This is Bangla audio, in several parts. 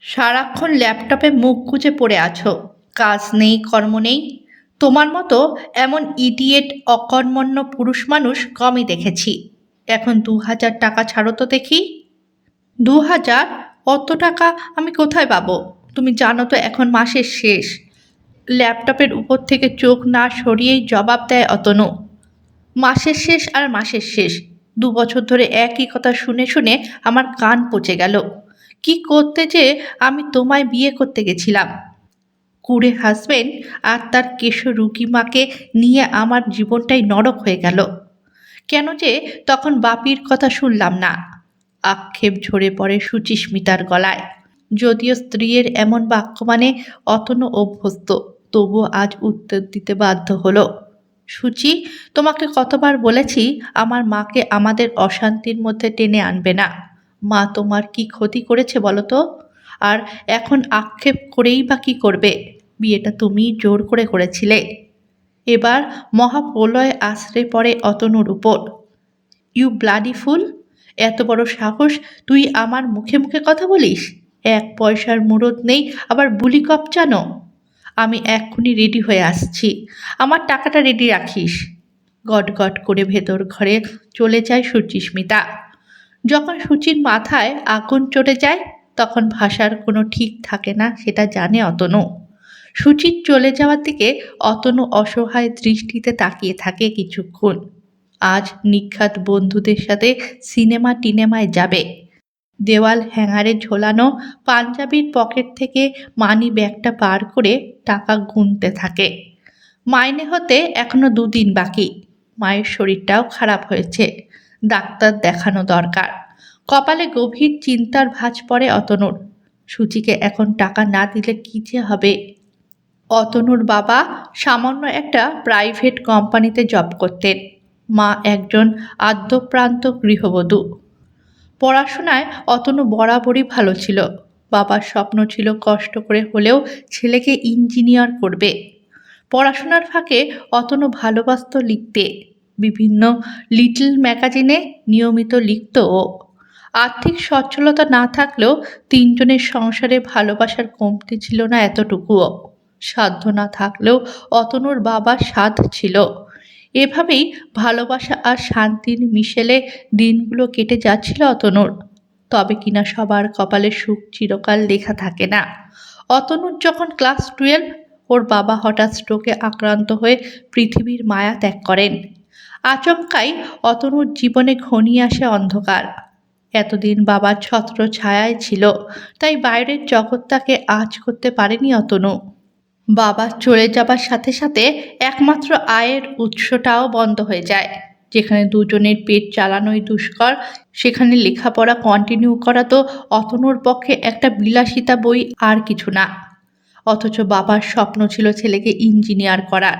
সারাক্ষণ ল্যাপটপে মুখ গুজে পড়ে আছো, কাজ নেই কর্ম নেই। তোমার মতো এমন ইডিয়েট অকর্মণ্য পুরুষ মানুষ কমই দেখেছি। এখন ২,০০০ টাকা ছাড়ো তো দেখি। ২,০০০? অত টাকা আমি কোথায় পাবো? তুমি জানো তো এখন মাসের শেষ। ল্যাপটপের উপর থেকে চোখ না সরিয়েই জবাব দেয় অতনু। মাসের শেষ আর মাসের শেষ, ২ বছর ধরে একই কথা শুনে শুনে আমার কান পচে গেল। কি করতে যে আমি তোমায় বিয়ে করতে গেছিলাম? কুড়ে হাসবেন্ড আর তার কেশো রুগী মাকে নিয়ে আমার জীবনটাই নরক হয়ে গেল। কেন যে তখন বাপির কথা শুনলাম না? আক্ষেপ ঝরে পড়ে সুচিস্মিতার গলায়। যদিও স্ত্রীর এমন বাক্য মানে অতনু অভ্যস্ত, তবুও আজ উত্তর দিতে বাধ্য হলো। সুচি, তোমাকে কতবার বলেছি আমার মাকে আমাদের অশান্তির মধ্যে টেনে আনবে না। মা তোমার কি ক্ষতি করেছে বলো তো? আর এখন আক্ষেপ করেই বা কি করবে? বিয়েটা তুমি জোর করে করেছিলে। এবার মহাপ্রলয় আশ্রে পড়ে অতনুর উপর। You bloody fool! এত বড় সাহস, তুই আমার মুখে মুখে কথা বলিস? ১ পয়সার মুরদ নেই, আবার বুলি কপচানো। আমি এক্ষুনি রেডি হয়ে আসছি, আমার টাকাটা রেডি রাখিস। গটগট করে ভেতর ঘরে চলে যায় সুচিস্মিতা। যখন সুচির মাথায় আগুন চড়ে যায় তখন ভাষার কোনো ঠিক থাকে না, সেটা জানে অতনু। সুচির চলে যাওয়ার দিকে অতনু অসহায় দৃষ্টিতে তাকিয়ে থাকে কিছুক্ষণ। আজ নিখ্যাত বন্ধুদের সাথে সিনেমা টিনেমায় যাবে। দেওয়াল হ্যাঙ্গারে ঝোলানো পাঞ্জাবির পকেট থেকে মানি ব্যাগটা বার করে টাকা গুনতে থাকে। মাইনে হতে এখনো ২ দিন বাকি। মায়ের শরীরটাও খারাপ হয়েছে, ডাক্তার দেখানো দরকার। কপালে গভীর চিন্তার ভাঁজ পড়ে অতনুর। সুচিকে এখন টাকা না দিলে কি যে হবে। অতনুর বাবা সামান্য একটা প্রাইভেট কোম্পানিতে জব করতেন, মা একজন আদ্যপ্রান্ত গৃহবধূ। পড়াশোনায় অতনু বরাবরই ভালো ছিল। বাবার স্বপ্ন ছিল কষ্ট করে হলেও ছেলেকে ইঞ্জিনিয়ার করবে। পড়াশোনার ফাঁকে অতনু ভালোবাসত লিখতে। বিভিন্ন লিটল ম্যাগাজিনে নিয়মিত লিখত ও। আর্থিক সচ্ছলতা না থাকলেও ৩ জনের সংসারে ভালোবাসার কমতি ছিল না এতটুকুও। সাধ্য না থাকলেও অতনুর বাবার সাধ ছিল। এভাবেই ভালোবাসা আর শান্তির মিশেলে দিনগুলো কেটে যাচ্ছিল অতনুর। তবে কিনা সবার কপালে সুখ চিরকাল লেখা থাকে না। অতনুর যখন ক্লাস 12, ওর বাবা হঠাৎ স্ট্রোকে আক্রান্ত হয়ে পৃথিবীর মায়া ত্যাগ করেন। আচমকাই অতনুর জীবনে ঘনিয়ে আসে অন্ধকার। এতদিন বাবার ছত্র ছায়ায় ছিল, তাই বাইরের জগৎটাকে আঁচ করতে পারেনি অতনু। বাবা চলে যাবার সাথে সাথে একমাত্র আয়ের উৎসটাও বন্ধ হয়ে যায়। যেখানে ২ জনের পেট চালানোই দুষ্কর, সেখানে লেখাপড়া কন্টিনিউ করা তো অতনুর পক্ষে একটা বিলাসিতা বই আর কিছু না। অথচ বাবার স্বপ্ন ছিল ছেলেকে ইঞ্জিনিয়ার করার।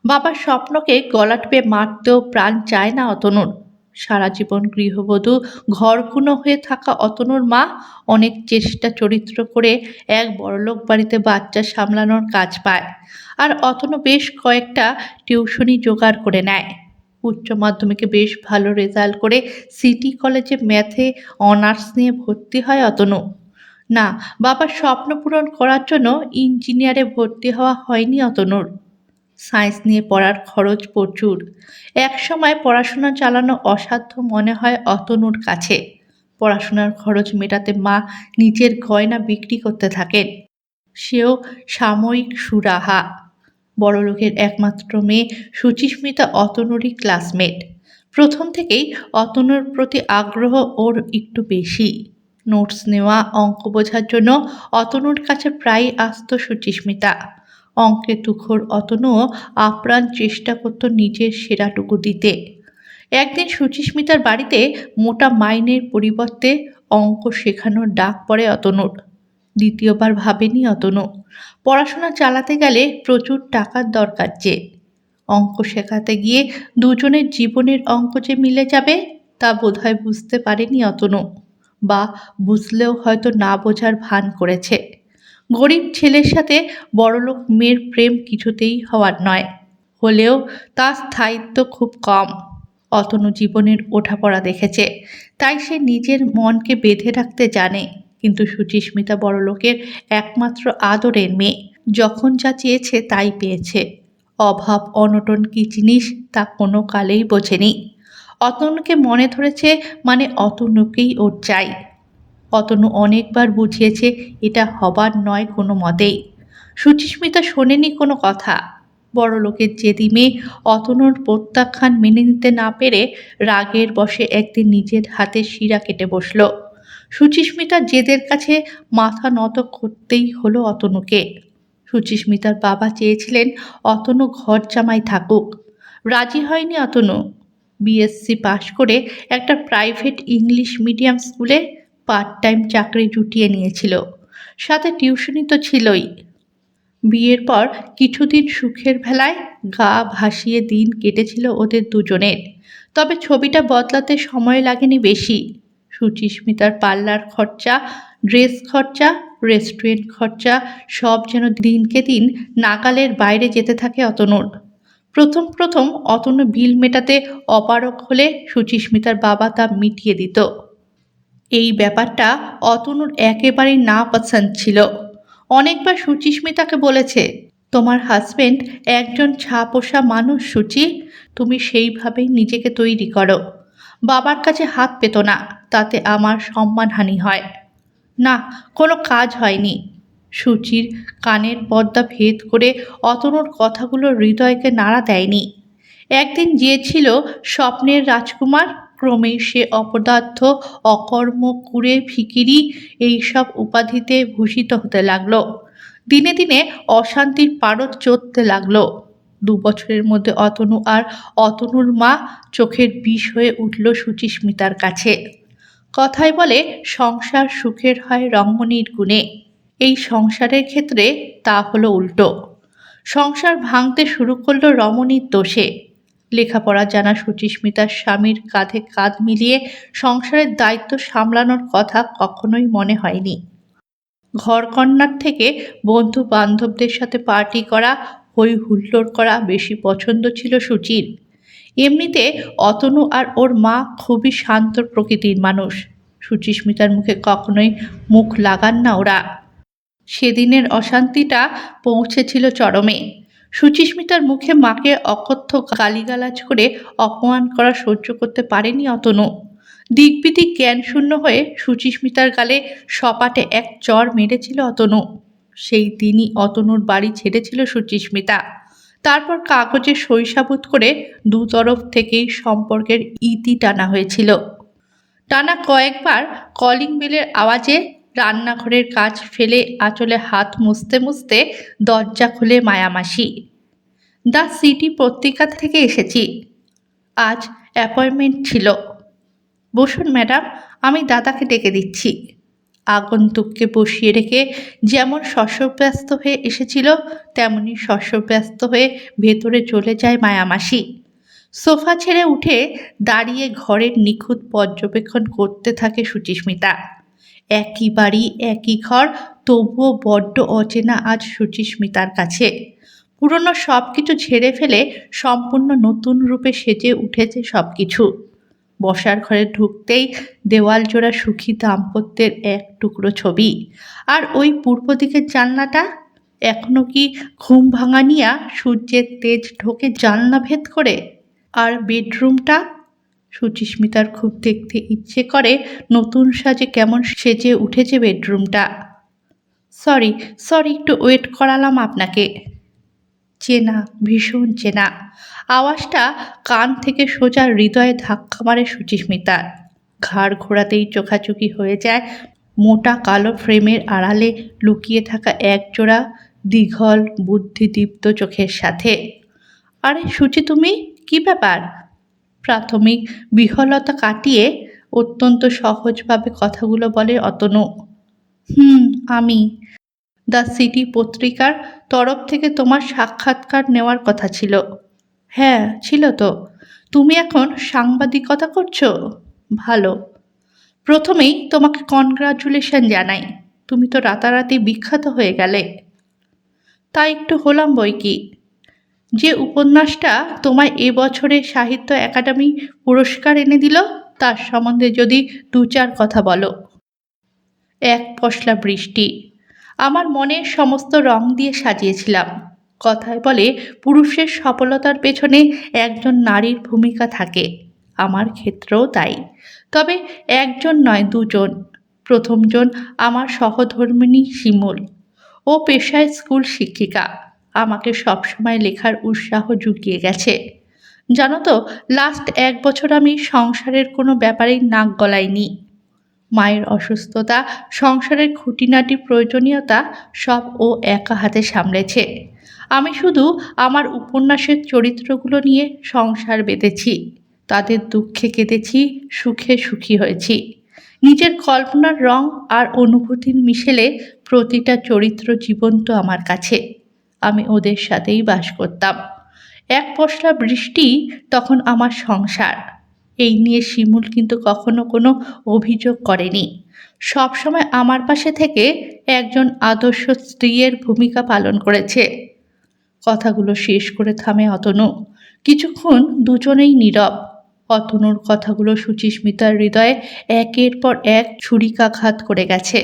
বাবার স্বপ্নকে গলা টিপে মারতেও প্রাণ চায় না অতনুর। সারা জীবন গৃহবধূ ঘরকুনো হয়ে থাকা অতনুর মা অনেক চেষ্টা চরিত্র করে এক বড়লোক বাড়িতে বাচ্চা সামলানোর কাজ পায়। আর অতনু বেশ কয়েকটা টিউশনি জোগাড় করে নেয়। উচ্চ মাধ্যমিকে বেশ ভালো রেজাল্ট করে সিটি কলেজে ম্যাথে অনার্স নিয়ে ভর্তি হয় অতনু। না, বাবার স্বপ্ন পূরণ করার জন্য ইঞ্জিনিয়ারে ভর্তি হওয়া হয়নি অতনুর। সায়েন্স নিয়ে পড়ার খরচ প্রচুর। একসময় পড়াশোনা চালানো অসাধ্য মনে হয় অতনুর কাছে। পড়াশোনার খরচ মেটাতে মা নিজের গয়না বিক্রি করতে থাকেন। সেও সাময়িক সুরাহা। বড়লোকের একমাত্র মেয়ে সুচিস্মিতা অতনুরই ক্লাসমেট। প্রথম থেকেই অতনুর প্রতি আগ্রহ ওর একটু বেশি। নোটস নেওয়া, অঙ্ক বোঝার জন্য অতনুর কাছে প্রায়ই আসত সুচিস্মিতা। অঙ্কে তুখোড় অতনুও আপ্রাণ চেষ্টা করত নিজের সেরাটুকু দিতে। একদিন সুচিস্মিতার বাড়িতে মোটা মাইনের পরিবর্তে অঙ্ক শেখানোর ডাক পড়ে অতনুর। দ্বিতীয়বার ভাবেনি অতনু। পড়াশোনা চালাতে গেলে প্রচুর টাকার দরকার যে। অঙ্ক শেখাতে গিয়ে ২ জনের জীবনের অঙ্ক যে মিলে যাবে তা বোধহয় বুঝতে পারেনি অতনু, বা বুঝলেও হয়তো না বোঝার ভান করেছে। গরিব ছেলের সাথে বড়লোক মেয়ের প্রেম কিছুতেই হওয়ার নয়, হলেও তার স্থায়িত্ব খুব কম। অতনু জীবনের ওঠাপড়া দেখেছে, তাই সে নিজের মনকে বেঁধে রাখতে জানে। কিন্তু সুচিস্মিতা বড়লোকের একমাত্র আদরের মেয়ে, যখন যা চেয়েছে তাই পেয়েছে। অভাব অনটন কী জিনিস তা কোনো কালেই বোঝেনি। অতনুকে মনে ধরেছে মানে অতনুকেই ওর চাই। অতনু অনেকবার বুঝিয়েছে এটা হবার নয় কোনো মতেই। সুচিস্মিতা শোনেনি কোনো কথা। বড়লোকের জেদি মেয়ে অতনুর প্রত্যাখ্যান মেনে নিতে না পেরে রাগের বশে একদিন নিজের হাতে শিরা কেটে বসল। সুচিস্মিতার জেদের কাছে মাথা নত করতেই হলো অতনুকে। সুচিস্মিতার বাবা চেয়েছিলেন অতনু ঘর জামাই থাকুক। রাজি হয়নি অতনু। বিএসসি পাশ করে একটা প্রাইভেট ইংলিশ মিডিয়াম স্কুলে পার্ট টাইম চাকরি জুটিয়ে নিয়েছিল, সাথে টিউশনি তো ছিলই। বিয়ের পর কিছুদিন সুখের ভেলায় গা ভাসিয়ে দিন কেটেছিল ওদের দুজনের। তবে ছবিটা বদলাতে সময় লাগেনি বেশি। সুচিস্মিতার পার্লার খরচা, ড্রেস খরচা, রেস্টুরেন্ট খরচা সব যেন দিনকে দিন নাগালের বাইরে যেতে থাকে অতনুর। প্রথম প্রথম অতনু বিল মেটাতে অপারগ হলে সুচিস্মিতার বাবা তা মিটিয়ে দিত। এই ব্যাপারটা অতনুর একেবারেই না পছন্দ ছিল। অনেকবার সুচিস্মিতাকে বলেছে, তোমার হাজবেন্ড একজন ছাপোষা মানুষ সুচি, তুমি সেইভাবেই নিজেকে তৈরি করো। বাবার কাছে হাত পেত না, তাতে আমার সম্মানহানি হয়। না, কোনো কাজ হয়নি। সুচির কানের পর্দা ভেদ করে অতনুর কথাগুলো হৃদয়কে নাড়া দেয়নি। একদিন যে ছিল স্বপ্নের রাজকুমার, ক্রমেই সে অপদার্থ, অকর্ম, কুড়ে, ফিকিরি এইসব উপাধিতে ভূষিত হতে লাগলো। দিনে দিনে অশান্তির পারদ চড়তে লাগলো। 2 বছরের মধ্যে অতনু আর অতনুর মা চোখের বিষ হয়ে উঠল সুচিস্মিতার কাছে। কথায় বলে সংসার সুখের হয় রমণীর গুণে। এই সংসারের ক্ষেত্রে তা হলো উল্টো। সংসার ভাঙতে শুরু করলো রমণীর দোষে। লেখাপড়া জানা সুচিস্মিতার স্বামীর কাঁধে কাঁধ মিলিয়ে সংসারের দায়িত্ব সামলানোর কথা কখনোই মনে হয়নি। ঘরকন্নার থেকে বন্ধু বান্ধবদের সাথে পার্টি করা, হই হুল্লোড় করা বেশি পছন্দ ছিল সুচির। এমনিতে অতনু আর ওর মা খুবই শান্ত প্রকৃতির মানুষ। সুচিস্মিতার মুখে কখনোই মুখ লাগান না ওরা। সেদিনের অশান্তিটা পৌঁছেছিল চরমে। সুচিস্মিতার মুখে মাকে অকথ্য গালিগালাজ করে অপমান করা সহ্য করতে পারেনি অতনু। দিকবিদিক জ্ঞানশূন্য হয়ে সুচিস্মিতার গালে সপাটে এক চড় মেরেছিল অতনু। সেই দিনই অতনুর বাড়ি ছেড়েছিল সুচিস্মিতা। তারপর কাগজে সই সাবুত করে দুতরফ থেকেই সম্পর্কের ইতি টানা হয়েছিল। টানা কয়েকবার কলিং বেলের আওয়াজে রান্নাঘরের কাজ ফেলে আঁচলে হাত মুছতে মুছতে দরজা খুলে মায়ামাসি। দ্য সিটি পত্রিকা থেকে এসেছি, আজ অ্যাপয়েন্টমেন্ট ছিল। বসুন ম্যাডাম, আমি দাদাকে ডেকে দিচ্ছি। আগন্তুককে বসিয়ে রেখে যেমন শস্যব্যস্ত হয়ে এসেছিল তেমনি শস্যব্যস্ত হয়ে ভেতরে চলে যায় মায়ামাসি। সোফা ছেড়ে উঠে দাঁড়িয়ে ঘরের নিখুঁত পর্যবেক্ষণ করতে থাকে সুচিস্মিতা। একই বাড়ি একই ঘর, তবুও বড্ড অচেনা আজ সুচিস্মিতার কাছে। পুরনো সব কিছু ঝেড়ে ফেলে সম্পূর্ণ নতুন রূপে সেজে উঠেছে সব কিছু। বসার ঘরে ঢুকতেই দেওয়াল জোড়া সুখী দাম্পত্যের এক টুকরো ছবি। আর ওই পূর্ব দিকের জানলাটা এখনো কি ঘুম ভাঙানিয়া সূর্যের তেজ ঢোকে জানলা ভেদ করে। আর বেডরুমটা, সুচিস্মিতার খুব দেখতে ইচ্ছে করে নতুন সাজে কেমন সেজে উঠেছে বেডরুমটা। সরি সরি, একটু ওয়েট করালাম আপনাকে। চেনা, ভীষণ চেনা। আওয়াজটা কান থেকে সোজা হৃদয়ে ধাক্কা মারে সুচিস্মিতার। ঘাড় ঘোরাতেই চোখাচোখি হয়ে যায় মোটা কালো ফ্রেমের আড়ালে লুকিয়ে থাকা একজোড়া দীঘল বুদ্ধিদীপ্ত চোখের সাথে। আরে সুচি, তুমি? কি ব্যাপার? প্রাথমিক বিহ্বলতা কাটিয়ে অত্যন্ত সহজভাবে কথাগুলো বলে অতনু। আমি দ্য সিটি পত্রিকার তরফ থেকে তোমার সাক্ষাৎকার নেওয়ার কথা ছিল। হ্যাঁ ছিল তো। তুমি এখন সাংবাদিকতা করছো? ভালো। প্রথমেই তোমাকে কনগ্রাচুলেশন জানাই, তুমি তো রাতারাতি বিখ্যাত হয়ে গেলে। তা একটু হলাম বই কি। যে উপন্যাসটা তোমায় এবছরে সাহিত্য একাডেমি পুরস্কার এনে দিল তার সম্বন্ধে যদি 2-4 কথা বলো। এক পশলা বৃষ্টি। আমার মনের সমস্ত রং দিয়ে সাজিয়েছিলাম। কথায় বলে পুরুষের সফলতার পেছনে একজন নারীর ভূমিকা থাকে। আমার ক্ষেত্রেও তাই। তবে একজন নয়, দুজন। প্রথমজন আমার সহধর্মিণী শিমুল। ও পেশায় স্কুল শিক্ষিকা। আমাকে সবসময় লেখার উৎসাহ জুগিয়ে গেছে। জানো তো, লাস্ট 1 বছর আমি সংসারের কোনো ব্যাপারেই নাক গলাইনি। মায়ের অসুস্থতা, সংসারের খুঁটিনাটি প্রয়োজনীয়তা সব ও একা হাতে সামলেছে। আমি শুধু আমার উপন্যাসের চরিত্রগুলো নিয়ে সংসার বেঁধেছি। তাদের দুঃখে কেঁদেছি, সুখে সুখী হয়েছি। নিজের কল্পনার রং আর অনুভূতির মিশেলে প্রতিটা চরিত্র জীবন্ত আমার কাছে। আমি ওদের সাথেই বাস করতাম। এক পশলা বৃষ্টি তখন আমার সংসার। এই নিয়ে শিমুল কিন্তু কখনো কোনো অভিযোগ করেনি। সবসময় আমার পাশে থেকে একজন আদর্শ স্ত্রীর ভূমিকা পালন করেছে। কথাগুলো শেষ করে থামে অতনু। কিছুক্ষণ দুজনেই নীরব। অতনুর কথাগুলো সুচিস্মিতার হৃদয়ে একের পর এক ছুরিকাঘাত করে গেছে।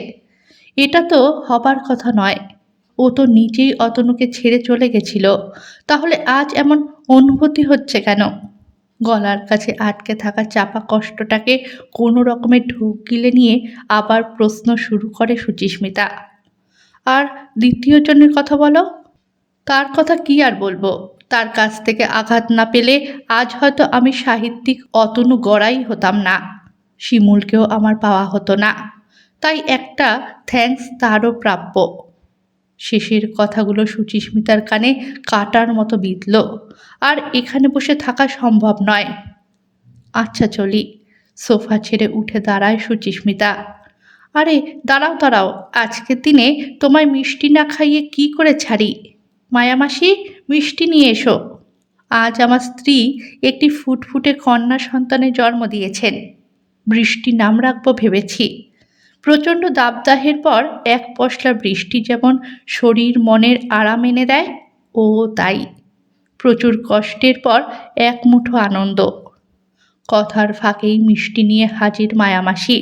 এটা তো হবার কথা নয়। ও তো নিজেই অতনুকে ছেড়ে চলে গেছিল। তাহলে আজ এমন অনুভূতি হচ্ছে কেন? গলার কাছে আটকে থাকা চাপা কষ্টটাকে কোনো রকমে ঢোক গিলে নিয়ে আবার প্রশ্ন শুরু করে সুচিস্মিতা। আর দ্বিতীয় জনের কথা বলো। তার কথা কি আর বলবো? তার কাছ থেকে আঘাত না পেলে আজ হয়তো আমি সাহিত্যিক অতনু গড়াই হতাম না। শিমুলকেও আমার পাওয়া হতো না। তাই একটা থ্যাঙ্কস তারও প্রাপ্য। শেষের কথাগুলো সুচিস্মিতার কানে কাটার মতো বিঁধল। আর এখানে বসে থাকা সম্ভব নয়। আচ্ছা চলি। সোফা ছেড়ে উঠে দাঁড়ায় সুচিস্মিতা। আরে দাঁড়াও দাঁড়াও, আজকের দিনে তোমায় মিষ্টি না খাইয়ে কি করে ছাড়ি? মায়ামাসি, মিষ্টি নিয়ে এসো। আজ আমার স্ত্রী একটি ফুটফুটে কন্যা সন্তানের জন্ম দিয়েছেন। বৃষ্টি নাম রাখবো ভেবেছি। প্রচণ্ড দাবদাহের পর এক পশলা বৃষ্টি যেমন শরীর মনের আরাম এনে দেয়, ও তাই। প্রচুর কষ্টের পর এক মুঠো আনন্দ। কথার ফাঁকেই মিষ্টি নিয়ে হাজির মায়ামাসি।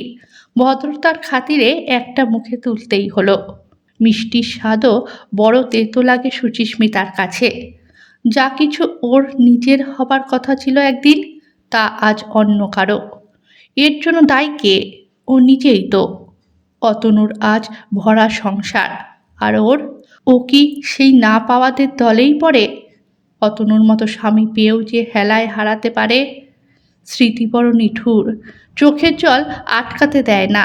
ভদ্রতার খাতিরে একটা মুখে তুলতেই হলো। মিষ্টির স্বাদও বড় তেতো লাগে সুচিস্মিতার কাছে। যা কিছু ওর নিজের হবার কথা ছিল একদিন, তা আজ অন্য কারো। এর জন্য দায়ী কে? ও নিজেই তো। অতনুর আজ ভরা সংসার। আর ও কি সেই না পাওয়াদের দলেই পড়ে? অতনুর মতো স্বামী পেয়েও যে হেলায় হারাতে পারে। স্মৃতি বড় নিঠুর, চোখের জল আটকাতে দেয় না।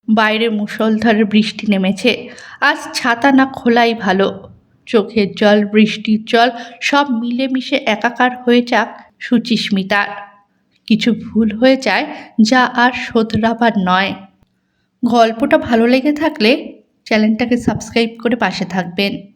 বাইরে মুষলধারে বৃষ্টি নেমেছে। আজ ছাতা না খোলাই ভালো। চোখের জল, বৃষ্টির জল সব মিলেমিশে একাকার হয়ে যাক সুচিস্মিতার। কিছু ভুল হয়ে যায় যা আর শোধরাবার নয়। গল্পটা ভালো লেগে থাকলে চ্যানেলটাকে সাবস্ক্রাইব করে পাশে থাকবেন।